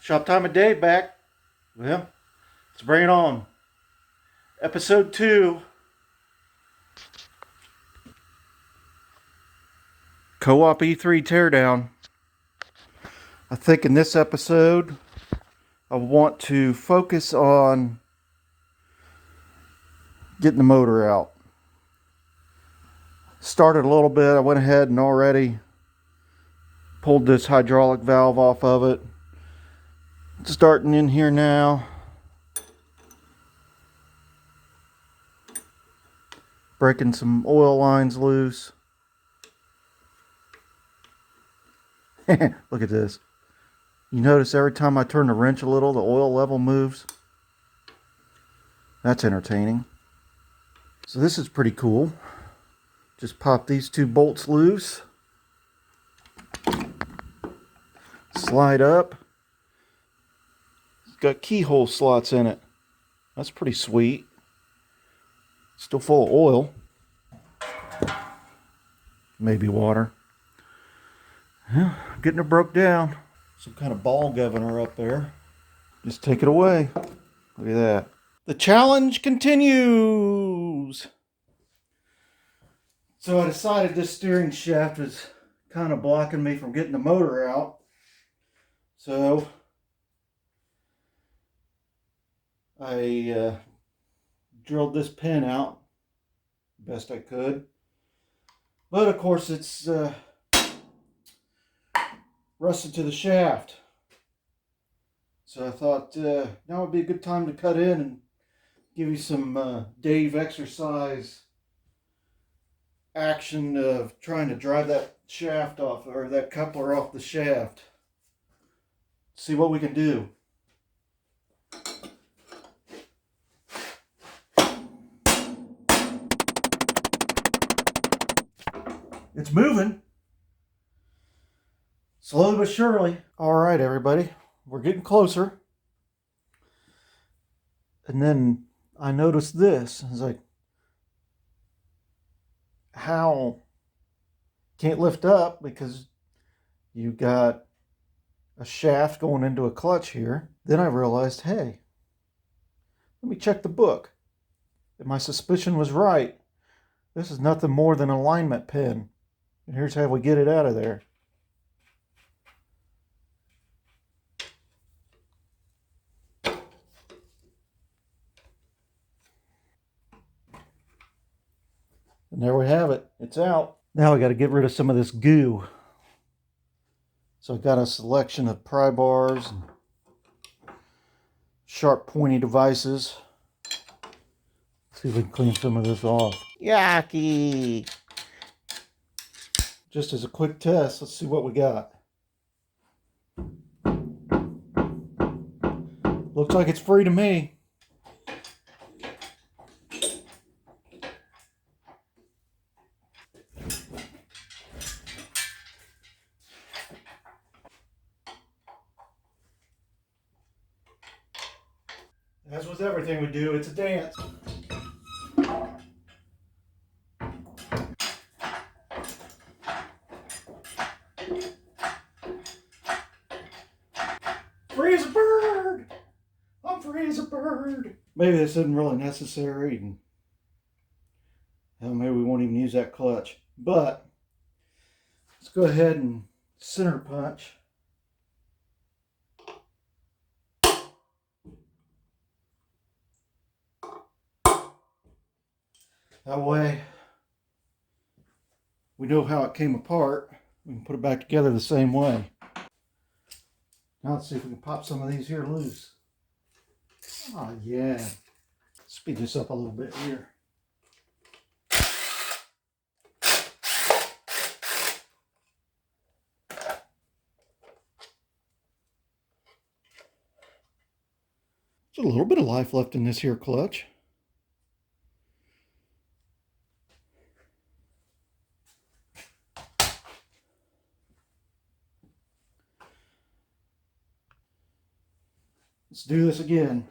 Shop time of day back. Well, let's bring it on. Episode 2. Co-op E3 teardown. I think in this episode, I want to focus on getting the motor out. Started a little bit. I went ahead and already pulled this hydraulic valve off of it. Starting in here now. Breaking some oil lines loose. Look at this. You notice every time I turn the wrench a little, the oil level moves. That's entertaining. So this is pretty cool. Just pop these two bolts loose. Slide up. It's got keyhole slots in it. That's pretty sweet. Still full of oil. Maybe water. Yeah, getting it broke down. Some kind of ball governor up there. Just take it away. Look at that. The challenge continues. So I decided this steering shaft is kind of blocking me from getting the motor out. So I drilled this pin out best I could. But of course it's rusted to the shaft. So I thought now would be a good time to cut in and give you some Dave exercise action of trying to drive that shaft off, or that coupler off the shaft. See what we can do. It's moving. Slowly but surely. All right, everybody. We're getting closer. And then I noticed this. I was like, how? Can't lift up because you got a shaft going into a clutch here. Then I realized, hey, let me check the book. If my suspicion was right, this is nothing more than an alignment pin. And here's how we get it out of there. And there we have it. It's out. Now I got to get rid of some of this goo. So I got a selection of pry bars and sharp pointy devices. Let's see if we can clean some of this off. Yucky! Just as a quick test, let's see what we got. Looks like it's free to me. As with everything we do, it's a dance. Free as a bird! I'm free as a bird! Maybe this isn't really necessary, and hell, maybe we won't even use that clutch. But let's go ahead and center punch. That way we know how it came apart. We can put it back together the same way. Now let's see if we can pop some of these here loose. Oh yeah. Speed this up a little bit here. There's a little bit of life left in this here clutch. Let's do this again.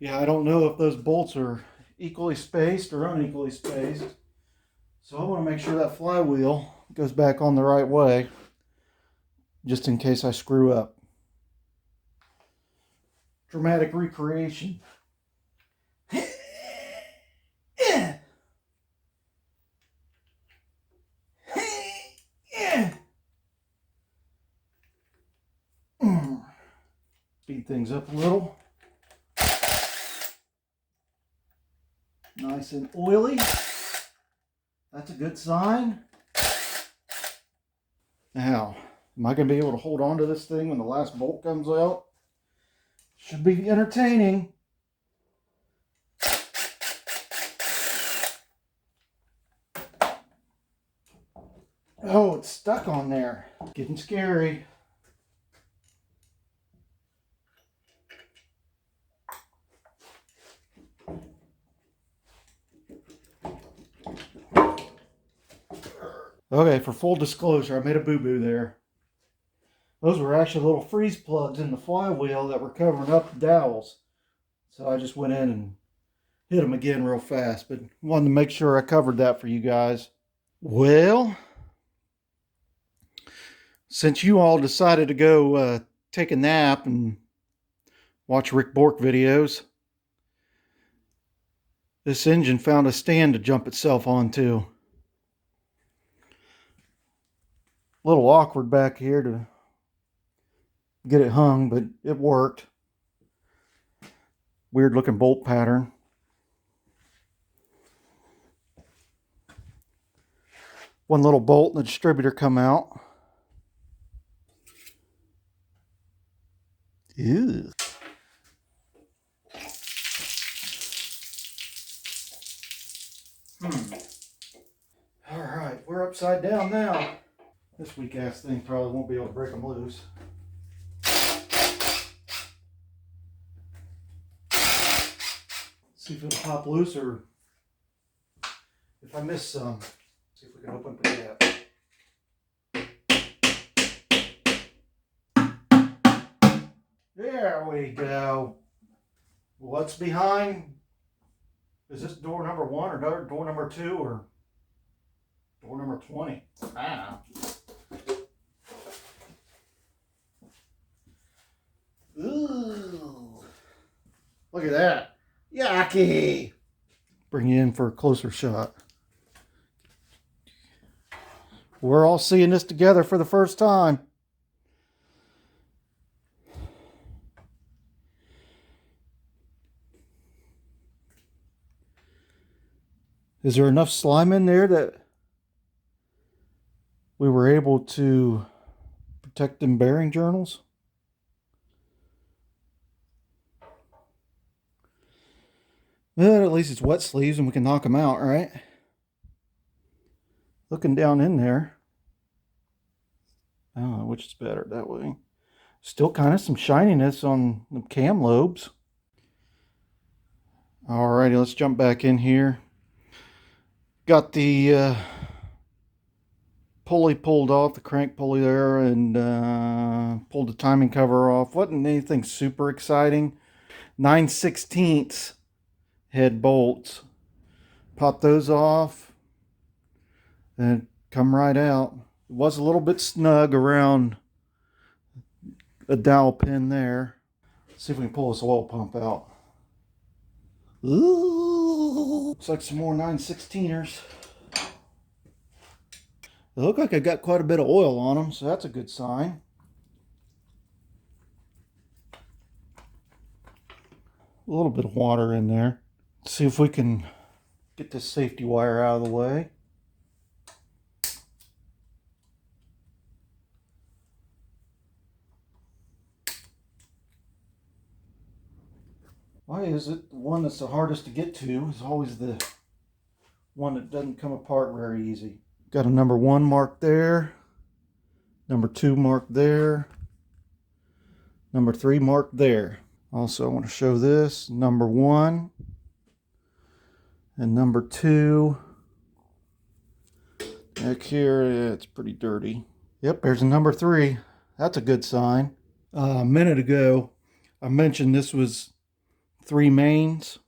Yeah, I don't know if those bolts are equally spaced or unequally spaced. So I want to make sure that flywheel goes back on the right way, just in case I screw up. Dramatic recreation. Speed things up a little. Nice and oily. That's a good sign. Now, am I going to be able to hold on to this thing when the last bolt comes out? Should be entertaining. Oh, it's stuck on there. Getting scary. Okay, for full disclosure, I made a boo-boo there. Those were actually little freeze plugs in the flywheel that were covering up the dowels. So I just went in and hit them again real fast, but wanted to make sure I covered that for you guys. Well, since you all decided to go take a nap and watch Rick Bork videos, this engine found a stand to jump itself onto. A little awkward back here to get it hung, but it worked. Weird looking bolt pattern. One little bolt and the distributor come out. Ew. All right, we're upside down now. This weak ass thing probably won't be able to break them loose. See if it'll pop loose or if I miss some. See if we can open up the gap. There we go. What's behind? Is this door number 1 or door number 2 or door number 20? Ah. Ooh. Look at that. Yucky. Bring you in for a closer shot. We're all seeing this together for the first time. Is there enough slime in there that we were able to protect them bearing journals? Well, at least it's wet sleeves and we can knock them out, right? Looking down in there, I don't know which is better that way. Still kind of some shininess on the cam lobes. Alrighty, let's jump back in here. Got the pulley pulled off, the crank pulley there, and pulled the timing cover off. Wasn't anything super exciting. 9/16 head bolts. Pop those off and come right out. It was a little bit snug around a dowel pin there. Let's see if we can pull this oil pump out. Ooh, looks like some more 9/16ers. They look like I got quite a bit of oil on them, so that's a good sign. A little bit of water in there. Let's see if we can get this safety wire out of the way. Why is it the one that's the hardest to get to is always the one that doesn't come apart very easy? Got a number 1 marked there, number 2 marked there, number 3 marked there. Also, I want to show this, number 1 and number 2. Back here, it's pretty dirty. Yep, there's a number 3. That's a good sign. A minute ago, I mentioned this was 3 mains.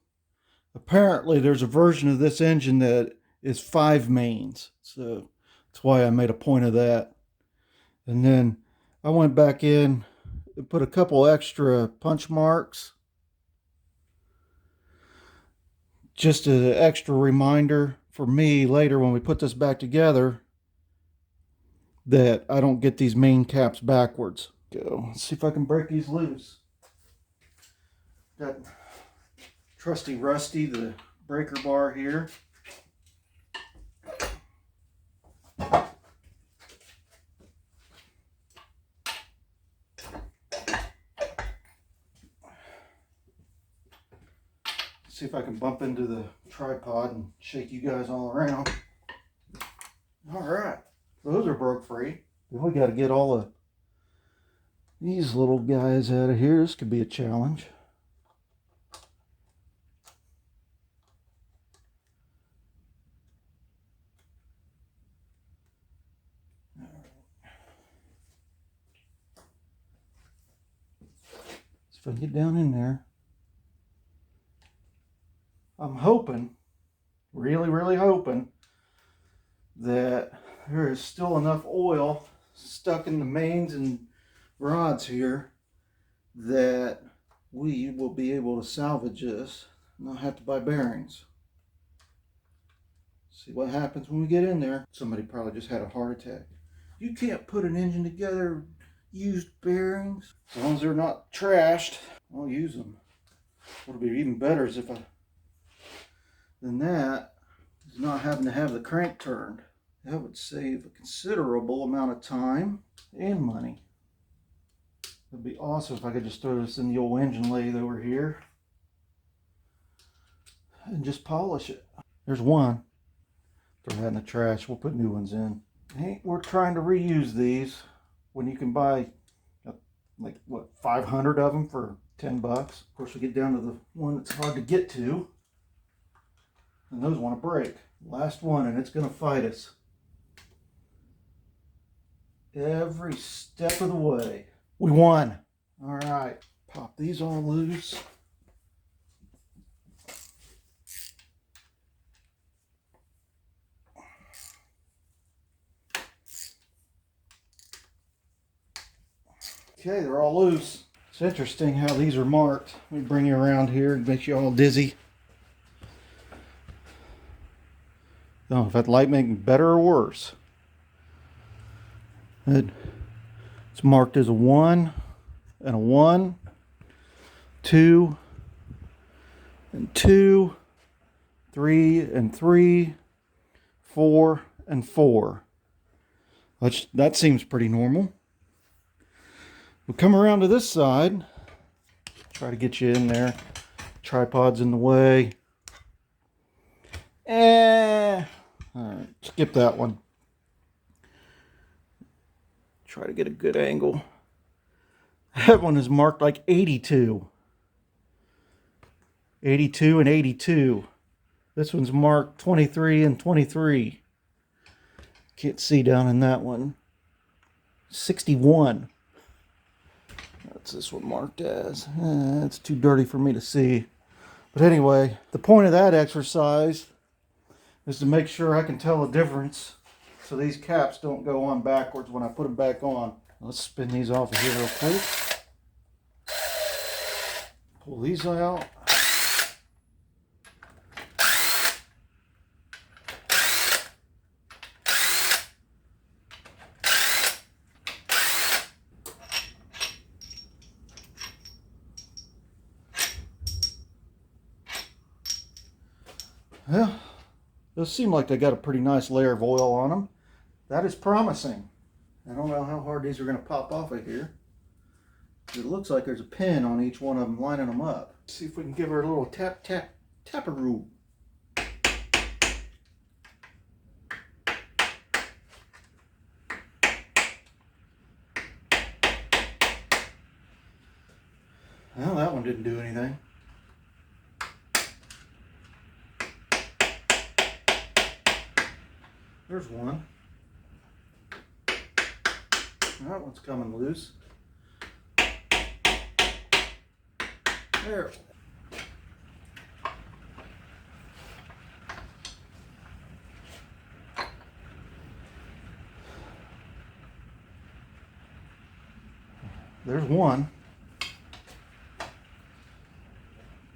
Apparently there's a version of this engine that is 5 mains. So that's why I made a point of that. And then I went back in and put a couple extra punch marks. Just an extra reminder for me later when we put this back together that I don't get these main caps backwards. Go. Let's see if I can break these loose. Got trusty Rusty, the breaker bar here. See if I can bump into the tripod and shake you guys all around. All right, those are broke free. Then we got to get all these little guys out of here. This could be a challenge. See if I can get down in there. I'm hoping, really hoping, that there is still enough oil stuck in the mains and rods here that we will be able to salvage this and not have to buy bearings. See what happens when we get in there. Somebody probably just had a heart attack. You can't put an engine together, used bearings. As long as they're not trashed, I'll use them. What'll be even better is if than that is not having to have the crank turned. That would save a considerable amount of time and money. It'd be awesome if I could just throw this in the old engine lathe over here and just polish it. There's one. Throw that in the trash. We'll put new ones in. We're trying to reuse these when you can buy like what, 500 of them for 10 bucks. Of course, we get down to the one that's hard to get to, and those want to break. Last one, and it's going to fight us every step of the way. We won. All right, pop these all loose. Okay, they're all loose. It's interesting how these are marked. Let me bring you around here and make you all dizzy. I don't know if that light makes it better or worse. It's marked as a 1 and a 1, 2 and 2, 3 and 3, 4 and 4. That seems pretty normal. We'll come around to this side. Try to get you in there. Tripod's in the way. Alright, skip that one. Try to get a good angle. That one is marked like 82. 82 and 82. This one's marked 23 and 23. Can't see down in that one. 61. What's this one marked as? It's too dirty for me to see. But anyway, the point of that exercise is to make sure I can tell the difference so these caps don't go on backwards when I put them back on. Let's spin these off of here real quick. Pull these out. Well, those seem like they got a pretty nice layer of oil on them. That is promising. I don't know how hard these are going to pop off of here. It looks like there's a pin on each one of them lining them up. Let's see if we can give her a little taparoo. Well, that one didn't do anything. There's one. That one's coming loose. There. There's one.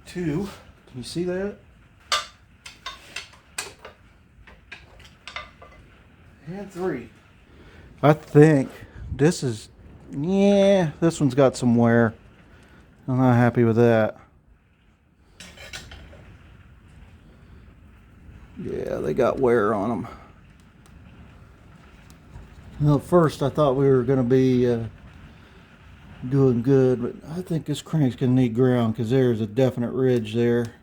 Two. Can you see that? And three. I think this is, yeah, this one's got some wear. I'm not happy with that. Yeah, they got wear on them. Well, at first I thought we were going to be doing good, but I think this crank's going to need ground because there's a definite ridge there.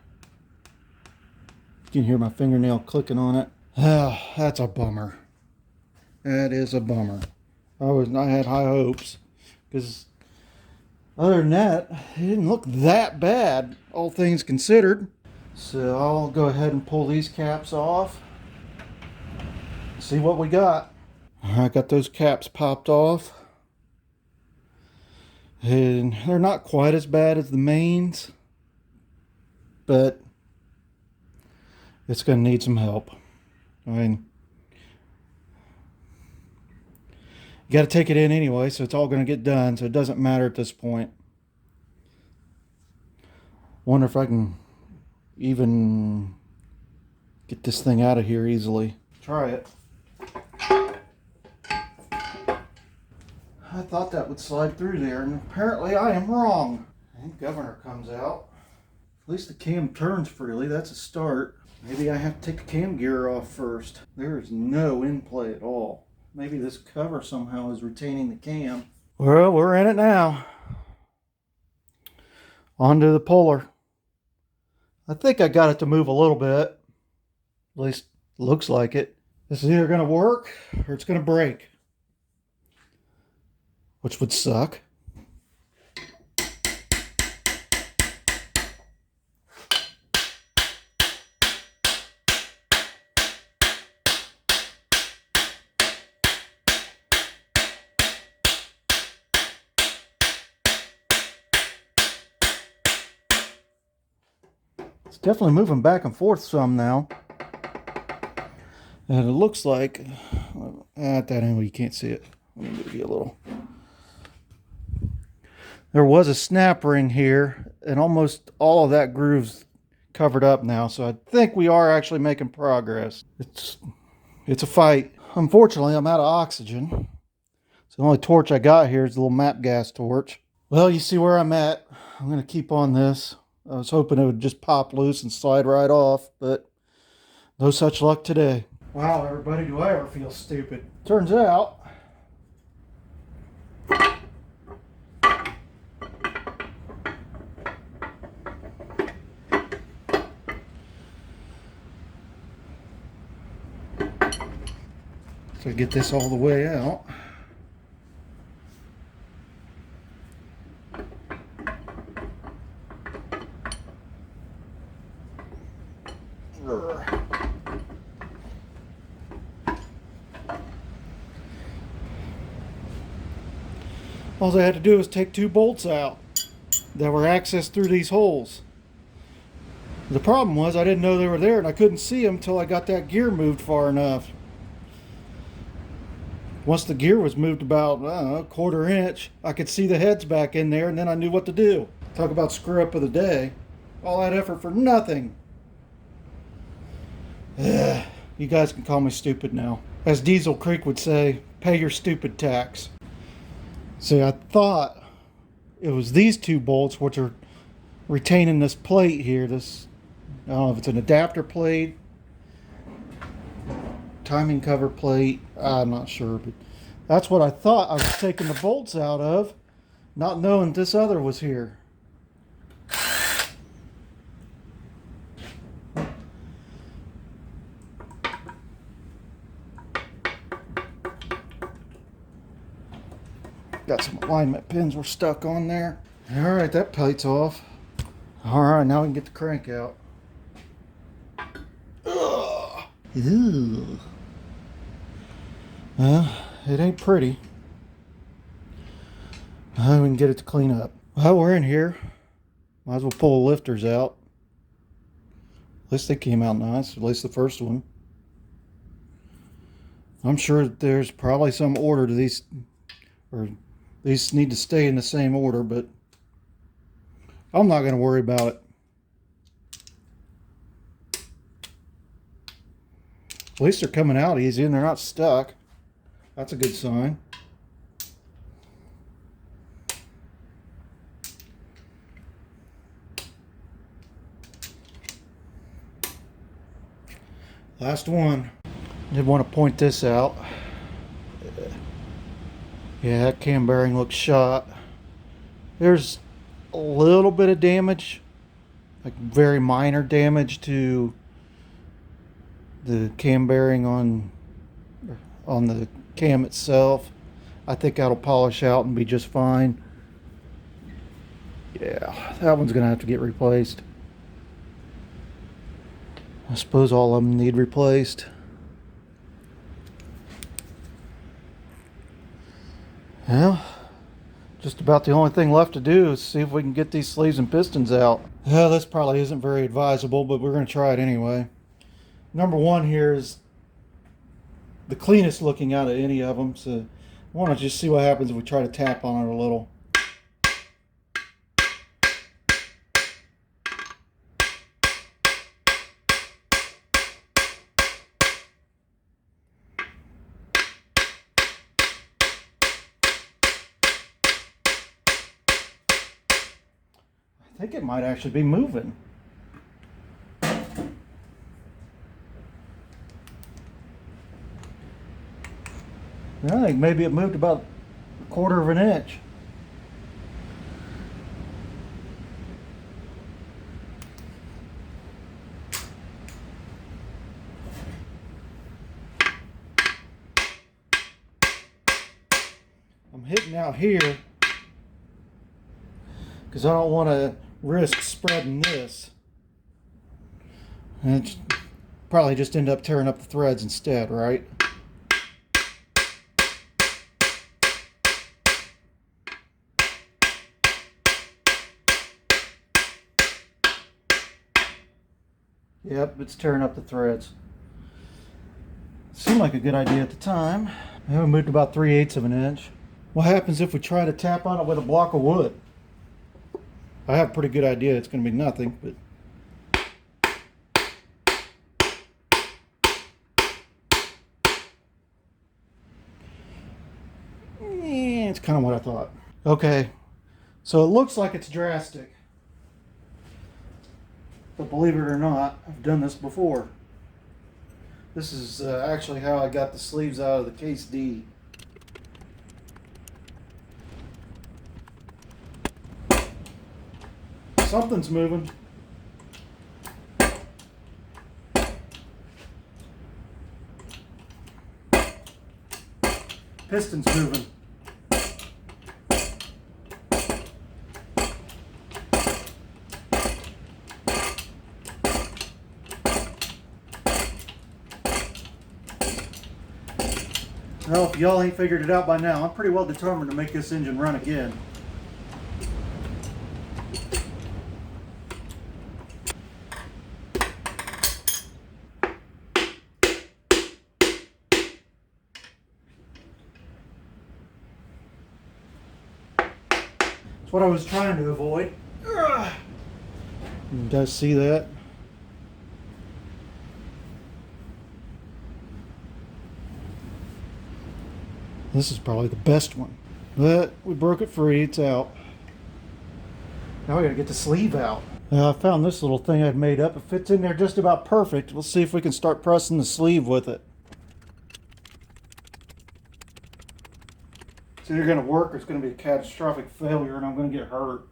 You can hear my fingernail clicking on it. Ah, that's a bummer. That is a bummer. I had high hopes because other than that, it didn't look that bad, all things considered. So I'll go ahead and pull these caps off. See what we got. I got those caps popped off. And they're not quite as bad as the mains, but it's going to need some help. I mean, you got to take it in anyway, so it's all going to get done, so it doesn't matter at this point. Wonder if I can even get this thing out of here easily. Try it. I thought that would slide through there, and apparently I am wrong. And governor comes out. At least the cam turns freely. That's a start. Maybe I have to take the cam gear off first. There is no in play at all. Maybe this cover somehow is retaining the cam. Well, we're in it now. Onto the puller. I think I got it to move a little bit. At least looks like it. This is either going to work or it's going to break. Which would suck. It's definitely moving back and forth some now. And it looks like, at that angle you can't see it. Let me move you a little. There was a snap ring here, and almost all of that groove's covered up now, so I think we are actually making progress. It's a fight. Unfortunately, I'm out of oxygen. So the only torch I got here is the little map gas torch. Well, you see where I'm at. I'm going to keep on this. I was hoping it would just pop loose and slide right off, but no such luck today. Wow, everybody, do I ever feel stupid. Turns out, so get this all the way out. All I had to do was take two bolts out that were accessed through these holes. The problem was I didn't know they were there and I couldn't see them until I got that gear moved far enough. Once the gear was moved about, I don't know, a quarter inch, I could see the heads back in there and then I knew what to do. Talk about screw up of the day. All that effort for nothing. Ugh, you guys can call me stupid now. As Diesel Creek would say, pay your stupid tax. See, I thought it was these two bolts which are retaining this plate here. This, I don't know if it's an adapter plate, timing cover plate, I'm not sure, but that's what I thought I was taking the bolts out of, not knowing this other was here. Got some alignment pins were stuck on there. All right, that plate's off. All right, now we can get the crank out. Ugh. Ew. Well, it ain't pretty. Now we can get it to clean up. Well, we're in here. Might as well pull the lifters out. At least they came out nice, at least the first one. I'm sure there's probably some order to these, or These need to stay in the same order, but I'm not going to worry about it. At least they're coming out easy and they're not stuck. That's a good sign. Last one. Did want to point this out. Yeah, that cam bearing looks shot. There's a little bit of damage, like very minor damage to the cam bearing on the cam itself. I think that'll polish out and be just fine. Yeah, that one's gonna have to get replaced. I suppose all of them need replaced. Well, just about the only thing left to do is see if we can get these sleeves and pistons out. Yeah, this probably isn't very advisable, but we're going to try it anyway. Number one here is the cleanest looking out of any of them, so I want to just see what happens if we try to tap on it a little. I think it might actually be moving. I think maybe it moved about a quarter of an inch. I'm hitting out here because I don't want to risk spreading this. And it's probably just end up tearing up the threads instead, right? Yep, it's tearing up the threads. Seemed like a good idea at the time. I moved about 3/8 of an inch. What happens if we try to tap on it with a block of wood? I have a pretty good idea it's going to be nothing, but it's kind of what I thought. Okay, so it looks like it's drastic, but believe it or not, I've done this before. This is actually how I got the sleeves out of the case D. Something's moving. Piston's moving. Well, if y'all ain't figured it out by now, I'm pretty well determined to make this engine run again. That's what I was trying to avoid. You guys see that? This is probably the best one. But we broke it free, it's out. Now we gotta get the sleeve out. I found this little thing I'd made up. It fits in there just about perfect. We'll see if we can start pressing the sleeve with it. It's either gonna work or it's gonna be a catastrophic failure and I'm gonna get hurt.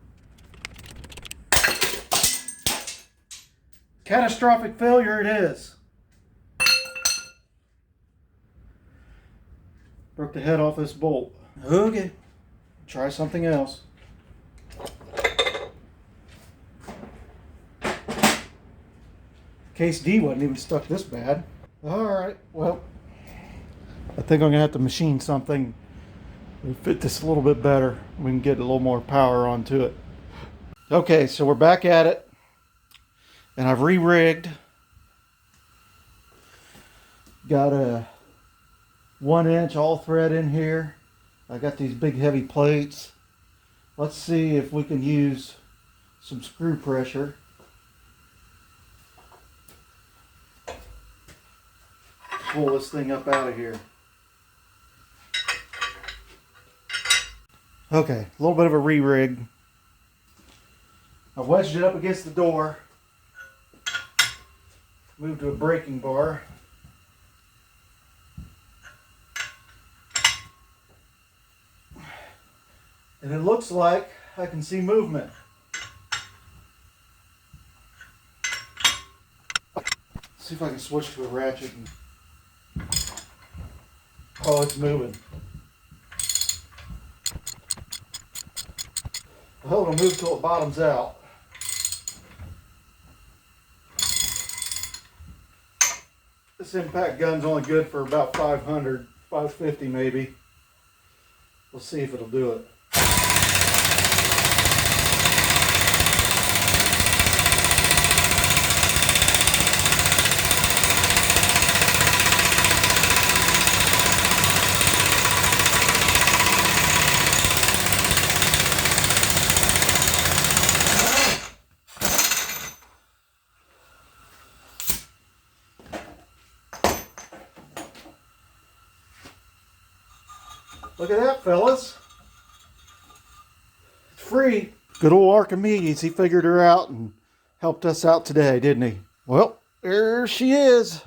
Catastrophic failure it is. Broke the head off this bolt. Okay, try something else. Case D wasn't even stuck this bad. Alright, well, I think I'm gonna have to machine something to fit this a little bit better. We can get a little more power onto it. Okay, so we're back at it. And I've re-rigged. Got a 1 inch all thread in here. I got these big heavy plates. Let's see if we can use some screw pressure. Pull this thing up out of here. Okay, a little bit of a re-rig. I wedged it up against the door. Moved to a braking bar. And it looks like I can see movement. See if I can switch to a ratchet. Oh, it's moving. I hope it'll move till it bottoms out. This impact gun's only good for about 500, 550 maybe. We'll see if it'll do it. Look at that, fellas. It's free. Good old Archimedes, he figured her out and helped us out today, didn't he? Well, there she is.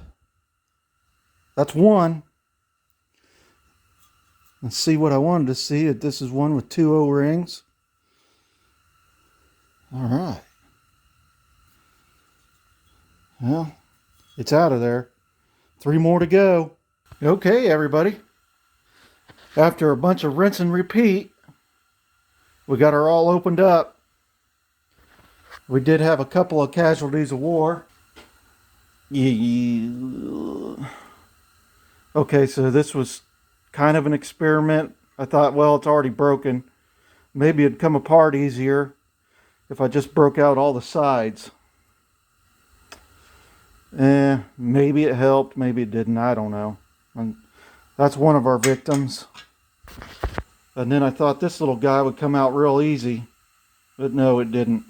That's one. Let's see what I wanted to see. This is one with 2 O-rings. All right. Well, it's out of there. 3 more to go. Okay, everybody. After a bunch of rinse and repeat, we got her all opened up. We did have a couple of casualties of war. Okay, so this was kind of an experiment. I thought, well, it's already broken. Maybe it'd come apart easier if I just broke out all the sides. Maybe it helped, maybe it didn't, I don't know. And that's one of our victims. And then I thought this little guy would come out real easy, but no, it didn't.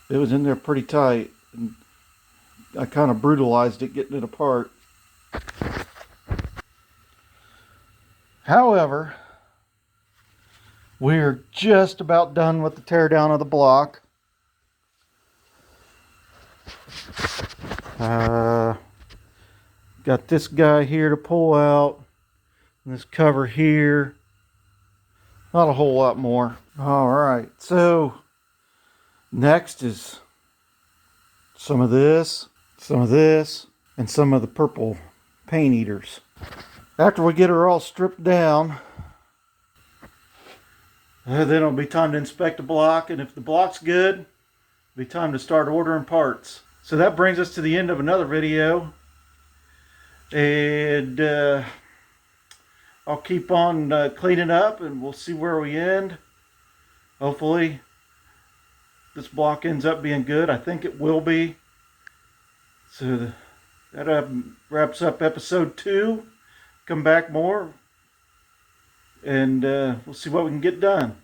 It was in there pretty tight. And I kind of brutalized it getting it apart. However, we're just about done with the teardown of the block. Got this guy here to pull out, and this cover here. Not a whole lot more. Alright, so next is some of this, and some of the purple paint eaters. After we get her all stripped down, then it'll be time to inspect the block, and if the block's good, it'll be time to start ordering parts. So that brings us to the end of another video, and I'll keep on cleaning up, and we'll see where we end. Hopefully this block ends up being good. I think it will be. So that wraps up episode 2. Come back more, and we'll see what we can get done.